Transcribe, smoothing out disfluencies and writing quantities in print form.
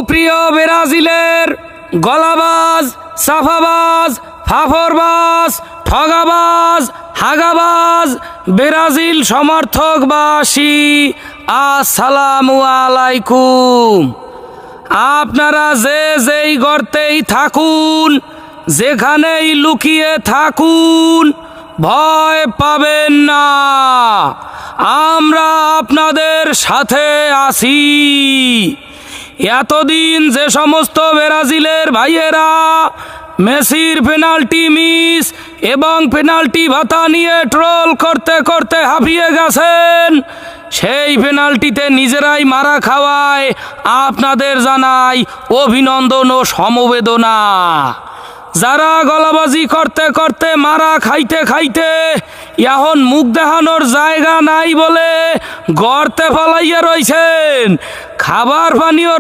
সুপ্রিয় ব্রাজিলের গলাবাজ, সাফাবাজ, ফাফরবাজ, ঠগাবাজ, হাগাবাজ ব্রাজিল সমর্থকবাসী, আসসালামু আলাইকুম। আপনারা যে যেই গর্তেই থাকুন, যেখানেই লুকিয়ে থাকুন, ভয় পাবেন না। আমরা আপনাদের সাথে আছি। এতদিন যে সমস্ত ব্রাজিলের ভাইয়েরা মেসির পেনাল্টি মিস এবং পেনাল্টি ভাতা নিয়ে ট্রোল করতে করতে হাঁপিয়ে গেছেন, সেই পেনাল্টিতে নিজেরাই মারা খাওয়ায় আপনাদের জানাই অভিনন্দন ও সমবেদনা। যারা গলাবাজি করতে করতে মারা খাইতে খাইতে এখন মুখ দেখানোর জায়গা নাই বলে গর্তে ফলাইয়া রইছেন, খাবার পানীয়